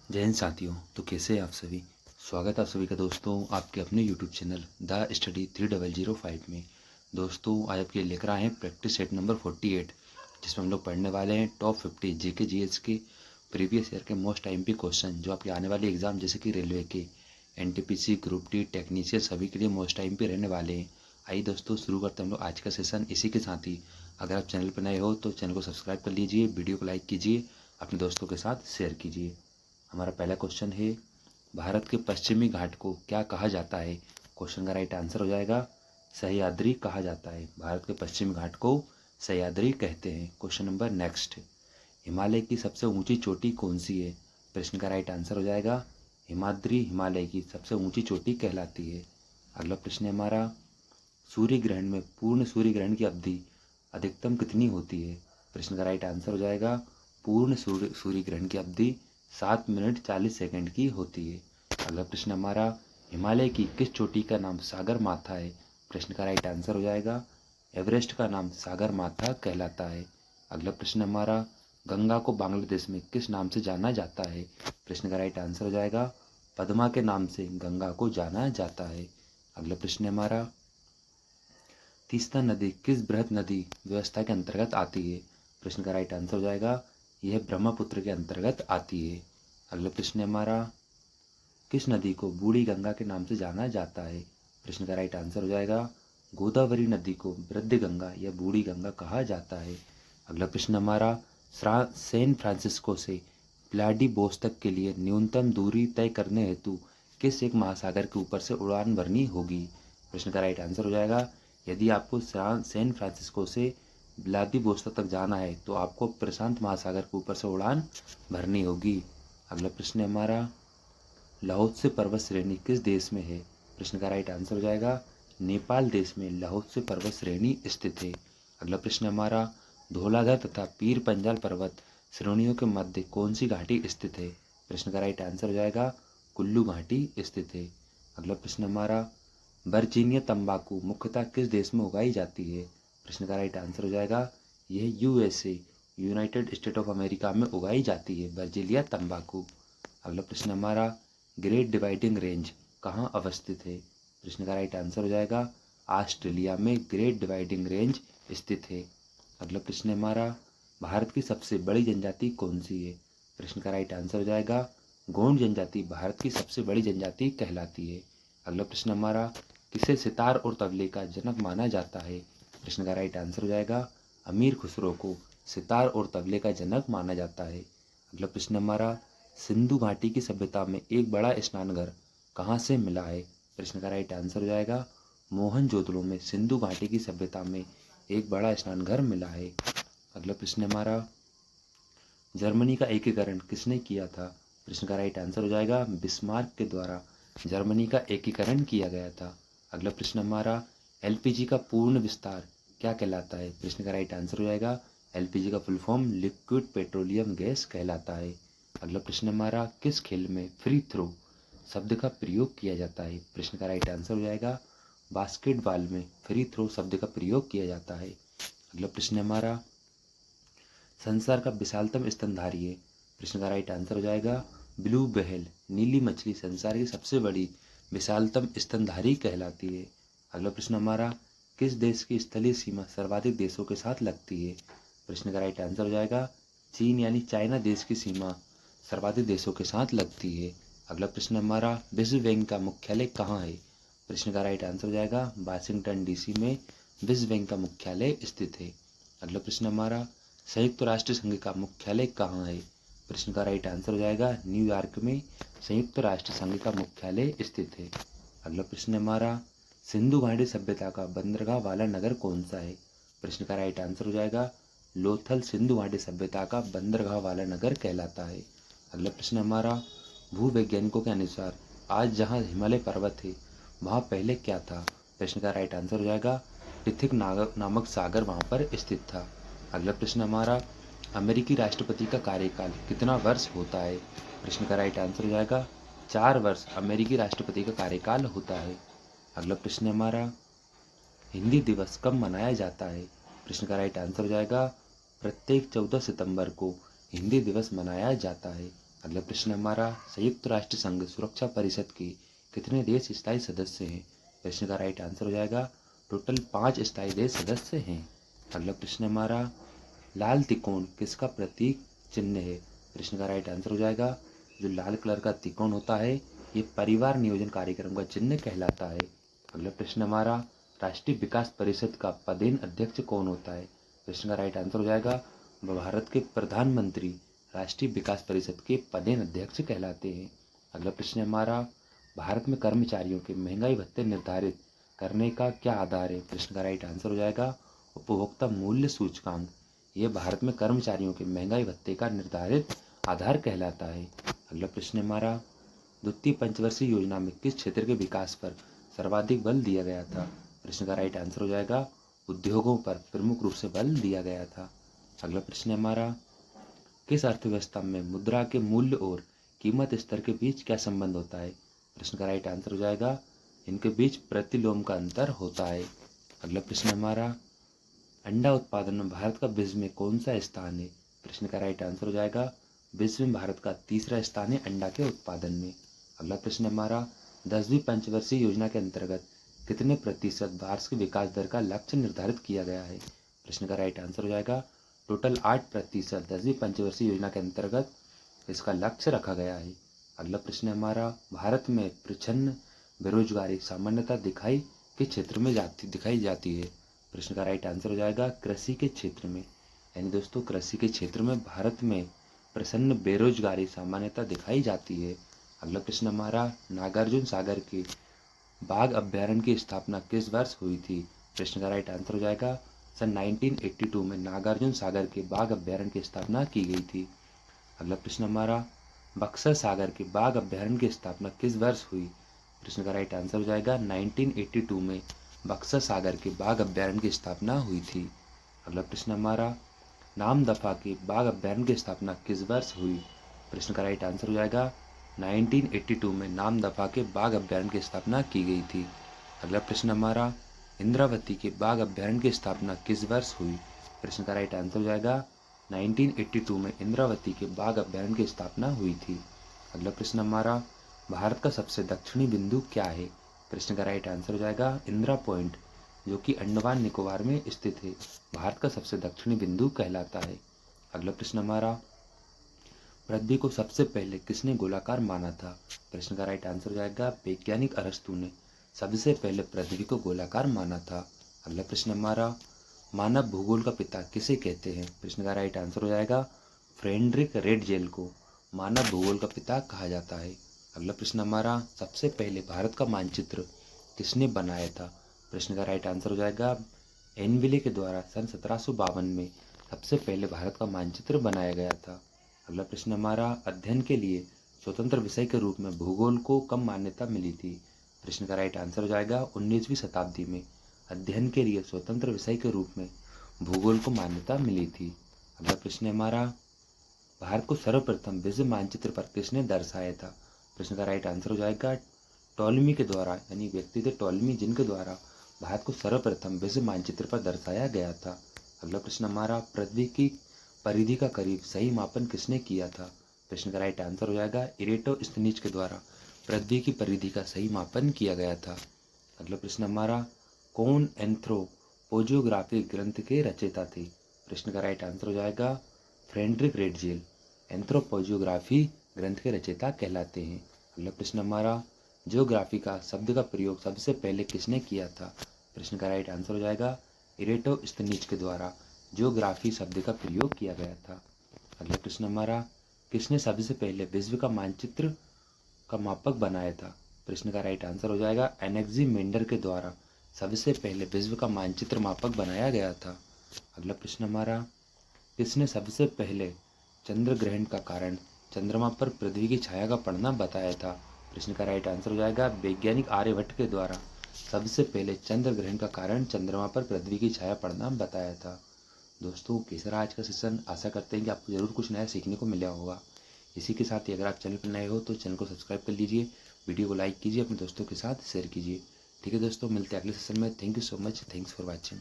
जय हिंद साथियों। तो कैसे हैं आप सभी। स्वागत है आप सभी का दोस्तों आपके अपने यूट्यूब चैनल द स्टडी 3005 में। दोस्तों आज आपके लिए लेकर आए हैं प्रैक्टिस सेट नंबर 48, जिसमें हम लोग पढ़ने वाले हैं टॉप 50 जीके जीएस के प्रीवियस ईयर के मोस्ट आईएमपी क्वेश्चन, जो आपके आने वाले एग्जाम जैसे कि रेलवे के, एनटीपीसी, ग्रुप डी, टेक्नीशियन सभी के लिए मोस्ट आईएमपी रहने वाले हैं। आइए दोस्तों शुरू करते हैं हम लोग आज का सेशन। इसी के साथ ही अगर आप चैनल पर नए हो तो चैनल को सब्सक्राइब कर लीजिए, वीडियो को लाइक कीजिए, अपने दोस्तों के साथ शेयर कीजिए। हमारा पहला क्वेश्चन है, भारत के पश्चिमी घाट को क्या कहा जाता है। क्वेश्चन का राइट आंसर हो जाएगा सह्याद्री कहा जाता है। भारत के पश्चिमी घाट को सह्याद्री कहते हैं। क्वेश्चन नंबर नेक्स्ट, हिमालय की सबसे ऊंची चोटी कौन सी है। प्रश्न का राइट आंसर हो जाएगा हिमाद्री हिमालय की सबसे ऊंची चोटी कहलाती है। अगला प्रश्न है हमारा, सूर्य ग्रहण में पूर्ण सूर्य ग्रहण की अवधि अधिकतम कितनी होती है। प्रश्न का राइट आंसर हो जाएगा पूर्ण सूर्य ग्रहण की अवधि 7 मिनट 40 सेकंड की होती है। अगला प्रश्न हमारा, हिमालय की किस चोटी का नाम सागर माथा है। प्रश्न का राइट आंसर हो जाएगा एवरेस्ट का नाम सागर माथा कहलाता है। अगला प्रश्न हमारा, गंगा को बांग्लादेश में किस नाम से जाना जाता है। प्रश्न का राइट आंसर हो जाएगा पद्मा के नाम से गंगा को जाना जाता है। अगला प्रश्न हमारा, तीस्ता नदी किस बृहद नदी व्यवस्था के अंतर्गत आती है। प्रश्न का राइट आंसर हो जाएगा यह ब्रह्मपुत्र के अंतर्गत आती है। अगला प्रश्न है हमारा, किस नदी को बूढ़ी गंगा के नाम से जाना जाता है। प्रश्न का राइट आंसर हो जाएगा गोदावरी नदी को वृद्ध गंगा या बूढ़ी गंगा कहा जाता है। अगला प्रश्न हमारा, सैन फ्रांसिस्को से व्लादिवोस्तोक के लिए न्यूनतम दूरी तय करने हेतु किस एक महासागर के ऊपर से उड़ान भरनी होगी। प्रश्न का राइट आंसर हो जाएगा यदि आपको सैन फ्रांसिस्को से व्लादिवोस्तोक तक जाना है तो आपको प्रशांत महासागर के ऊपर से उड़ान भरनी होगी। अगला प्रश्न है हमारा, लाओत्से पर्वत श्रेणी किस देश में है। प्रश्न का राइट आंसर हो जाएगा नेपाल देश में लाओत्से पर्वत श्रेणी स्थित है। अगला प्रश्न हमारा, धौलाधार तथा पीर पंजाल पर्वत श्रेणियों के मध्य कौन सी घाटी स्थित है। प्रश्न का राइट आंसर हो जाएगा कुल्लू घाटी स्थित है। अगला प्रश्न हमारा, वर्जीनिया तंबाकू मुख्यतः किस देश में उगाई जाती है। प्रश्न का राइट आंसर हो जाएगा यह USA United state of America में उगाई जाती है वर्जीनिया तंबाकू। अगला प्रश्न हमारा, ग्रेट डिवाइडिंग रेंज कहाँ अवस्थित है। प्रश्न का राइट आंसर हो जाएगा ऑस्ट्रेलिया में ग्रेट डिवाइडिंग रेंज स्थित है। अगला प्रश्न हमारा, भारत की सबसे बड़ी जनजाति कौन सी है। प्रश्न का राइट आंसर हो जाएगा गोंड जनजाति भारत की सबसे बड़ी जनजाति कहलाती है। अगला प्रश्न हमारा, किसे सितार और तबले का जनक माना जाता है। प्रश्न का राइट आंसर हो जाएगा अमीर खुसरो को सितार और तबले का जनक माना जाता है। अगला प्रश्न हमारा, सिंधु घाटी की सभ्यता में एक बड़ा स्नानघर कहाँ से मिला है। प्रश्न का राइट आंसर हो जाएगा मोहनजोदड़ो में सिंधु घाटी की सभ्यता में एक बड़ा स्नानघर मिला है। अगला प्रश्न हमारा, जर्मनी का एकीकरण किसने किया था। प्रश्न का राइट आंसर हो जाएगा बिस्मार्क के द्वारा जर्मनी का एकीकरण किया गया था। अगला प्रश्न हमारा, एलपीजी का पूर्ण विस्तार क्या कहलाता है। प्रश्न का राइट आंसर हो जाएगा एलपीजी का full form liquid petroleum gas कहलाता है। अगला प्रश्न हमारा, किस खेल में फ्री थ्रो शब्द का प्रयोग किया जाता है। प्रश्न का राइट आंसर हो जाएगा बास्केटबॉल में फ्री थ्रो शब्द का प्रयोग किया जाता है। अगला प्रश्न हमारा, संसार का विशालतम स्तनधारी है। प्रश्न का राइट आंसर हो जाएगा ब्लू व्हेल नीली मछली संसार की सबसे बड़ी विशालतम स्तनधारी कहलाती है। अगला प्रश्न हमारा, किस देश की स्थलीय सीमा सर्वाधिक देशों के साथ लगती है। प्रश्न का राइट आंसर हो जाएगा चीन यानी चाइना देश की सीमा सर्वाधिक देशों के साथ लगती है। अगला प्रश्न हमारा, विश्व बैंक का मुख्यालय कहाँ है। प्रश्न का राइट आंसर हो जाएगा वाशिंगटन डीसी में विश्व बैंक का मुख्यालय स्थित है। अगला प्रश्न हमारा, संयुक्त राष्ट्र संघ का मुख्यालय कहाँ है। प्रश्न का राइट आंसर हो जाएगा न्यूयॉर्क में संयुक्त राष्ट्र संघ का मुख्यालय स्थित है। अगला प्रश्न हमारा, सिंधु घाटी सभ्यता का बंदरगाह वाला नगर कौन सा है। प्रश्न का राइट आंसर हो जाएगा लोथल सिंधु घाटी सभ्यता का बंदरगाह वाला नगर कहलाता है। अगला प्रश्न हमारा, भूवैज्ञानिकों के अनुसार आज जहाँ हिमालय पर्वत है वहाँ पहले क्या था। प्रश्न का राइट आंसर हो जाएगा टिथिक नामक सागर वहाँ पर स्थित था। अगला प्रश्न हमारा, अमेरिकी राष्ट्रपति का कार्यकाल कितना वर्ष होता है। प्रश्न का राइट आंसर हो जाएगा 4 वर्ष अमेरिकी राष्ट्रपति का कार्यकाल होता है। अगला प्रश्न हमारा, हिंदी दिवस कब मनाया जाता है। प्रश्न का राइट आंसर हो जाएगा प्रत्येक 14 सितंबर को हिंदी दिवस मनाया जाता है। अगला प्रश्न हमारा, संयुक्त राष्ट्र संघ सुरक्षा परिषद के कितने देश स्थायी सदस्य हैं? प्रश्न का राइट आंसर हो जाएगा टोटल 5 स्थायी देश सदस्य हैं। अगला प्रश्न हमारा, लाल त्रिकोण किसका प्रतीक चिन्ह है? प्रश्न का राइट आंसर हो जाएगा जो लाल कलर का त्रिकोण होता है ये परिवार नियोजन कार्यक्रम का चिन्ह कहलाता है। अगला प्रश्न हमारा, राष्ट्रीय विकास परिषद का पदेन अध्यक्ष कौन होता है? प्रश्न का राइट आंसर हो जाएगा भारत के प्रधानमंत्री राष्ट्रीय विकास परिषद के पदेन अध्यक्ष कहलाते हैं। अगला प्रश्न हमारा, भारत में कर्मचारियों के महंगाई भत्ते निर्धारित करने का क्या आधार है? प्रश्न का राइट आंसर हो जाएगा उपभोक्ता मूल्य सूचकांक। यह भारत में कर्मचारियों के महंगाई भत्ते का निर्धारित आधार कहलाता है। अगला प्रश्न हमारा, द्वितीय पंचवर्षीय योजना में किस क्षेत्र के विकास पर सर्वाधिक बल दिया गया था? प्रश्न का राइट आंसर हो जाएगा उद्योगों पर प्रमुख रूप से बल दिया गया था। अगला प्रश्न हमारा, किस अर्थव्यवस्था में मुद्रा के मूल्य और कीमत स्तर के बीच क्या संबंध होता है? प्रश्न का राइट आंसर हो जाएगा इनके बीच प्रतिलोम का अंतर होता है। अगला प्रश्न हमारा, अंडा उत्पादन में भारत का विश्व में कौन सा स्थान है? प्रश्न का राइट आंसर हो जाएगा विश्व में भारत का तीसरा स्थान है अंडा के उत्पादन में। अगला प्रश्न हमारा, 10वीं पंचवर्षीय योजना के अंतर्गत कितने प्रतिशत वार्षिक विकास दर का लक्ष्य निर्धारित किया गया है? प्रश्न का राइट आंसर हो जाएगा टोटल 8% 10वीं पंचवर्षीय योजना के अंतर्गत इसका लक्ष्य रखा गया है। अगला प्रश्न हमारा, भारत में प्रच्छन्न बेरोजगारी सामान्यतः दिखाई जाती है? प्रश्न का राइट आंसर हो जाएगा कृषि के क्षेत्र में। यानी दोस्तों कृषि के क्षेत्र में भारत में प्रसन्न बेरोजगारी सामान्यतः दिखाई जाती है। अगला प्रश्न हमारा, नागार्जुन सागर के बाघ अभ्यारण्य की स्थापना किस वर्ष हुई थी? प्रश्न का राइट आंसर हो जाएगा सन 1982 में नागार्जुन सागर के बाघ अभ्यारण्य की स्थापना की गई थी। अगला प्रश्न हमारा, बक्सर सागर के बाघ अभ्यारण्य की स्थापना किस वर्ष हुई? प्रश्न का राइट आंसर हो जाएगा 1982 में बक्सर सागर के बाघ अभ्यारण्य की स्थापना हुई थी। अगला प्रश्न हमारा, नामदफा के बाघ अभ्यारण्य की स्थापना किस वर्ष हुई? प्रश्न का राइट आंसर हो जाएगा 1982 में नामदफा के बाघ अभ्यारण्य की स्थापना की गई थी। अगला प्रश्न हमारा, इंद्रावती के बाघ अभ्यारण्य की स्थापना किस वर्ष हुई? प्रश्न का राइट आंसर हो जाएगा 1982 में इंद्रावती के बाघ अभ्यारण्य की स्थापना हुई थी। अगला प्रश्न हमारा, भारत का सबसे दक्षिणी बिंदु क्या है? प्रश्न का राइट आंसर हो जाएगा इंदिरा पॉइंट जो कि अंडमान निकोबार में स्थित है भारत का सबसे दक्षिणी बिंदु कहलाता है। अगला प्रश्न हमारा, पृथ्वी को सबसे पहले किसने गोलाकार माना था? प्रश्न का राइट आंसर हो जाएगा वैज्ञानिक अरस्तु ने सबसे पहले पृथ्वी को गोलाकार माना था। अगला प्रश्न हमारा, मानव भूगोल का पिता किसे कहते हैं? प्रश्न का राइट आंसर हो जाएगा फ्रेडरिक रेडजेल को मानव भूगोल का पिता कहा जाता है। अगला प्रश्न हमारा, सबसे पहले भारत का मानचित्र किसने बनाया था? प्रश्न का राइट आंसर हो जाएगा एनविले के द्वारा सन 1752 में सबसे पहले भारत का मानचित्र बनाया गया था। अगला प्रश्न हमारा, अध्ययन के लिए स्वतंत्र विषय के रूप में भूगोल को कब मान्यता मिली थी? प्रश्न का राइट आंसर हो जाएगा 19वीं शताब्दी में अध्ययन के लिए स्वतंत्र विषय के रूप में भूगोल को मान्यता मिली थी। अगला प्रश्न हमारा, भारत को सर्वप्रथम विश्व मानचित्र पर किसने दर्शाया था? प्रश्न का राइट आंसर हो जाएगा टॉलमी के द्वारा, यानी व्यक्ति थे टॉलमी जिनके द्वारा भारत को सर्वप्रथम विश्व मानचित्र पर दर्शाया गया था। अगला प्रश्न हमारा, पृथ्वी की परिधि का करीब सही मापन किसने किया था? प्रश्न का राइट आंसर हो जाएगा इरेटोस्थनीज के द्वारा पृथ्वी की परिधि का सही मापन किया गया था। अगला प्रश्न हमारा, कौन एंथ्रोपोजियोग्राफी ग्रंथ के रचयिता थे? प्रश्न का राइट आंसर हो जाएगा फ्रेडरिक रेडजेल एंथ्रोपोजियोग्राफी ग्रंथ के रचयिता कहलाते हैं। अगला प्रश्न हमारा, जियोग्राफी का शब्द का प्रयोग सबसे पहले किसने किया था? प्रश्न का राइट आंसर हो जाएगा इरेटोस्थनीज के द्वारा जियोग्राफी शब्द का प्रयोग किया गया था। अगला प्रश्न हमारा, किसने सबसे पहले विश्व का मानचित्र का मापक बनाया था? प्रश्न का राइट आंसर हो जाएगा एनेक्सिमेंडर के द्वारा सबसे पहले विश्व का मानचित्र मापक बनाया गया था। अगला प्रश्न हमारा, किसने सबसे पहले चंद्र ग्रहण का कारण चंद्रमा पर पृथ्वी की छाया का पड़ना बताया था? प्रश्न का राइट आंसर हो जाएगा वैज्ञानिक आर्यभट्ट के द्वारा सबसे पहले चंद्र ग्रहण का कारण चंद्रमा पर पृथ्वी की छाया पड़ना बताया था। दोस्तों कैसा रहा आज का सेशन? आशा करते हैं कि आपको ज़रूर कुछ नया सीखने को मिला होगा। इसी के साथ ही अगर आप चैनल पर नए हो तो चैनल को सब्सक्राइब कर लीजिए, वीडियो को लाइक कीजिए, अपने दोस्तों के साथ शेयर कीजिए। ठीक है दोस्तों, मिलते हैं अगले सेशन में। Thank you so much, thanks for watching.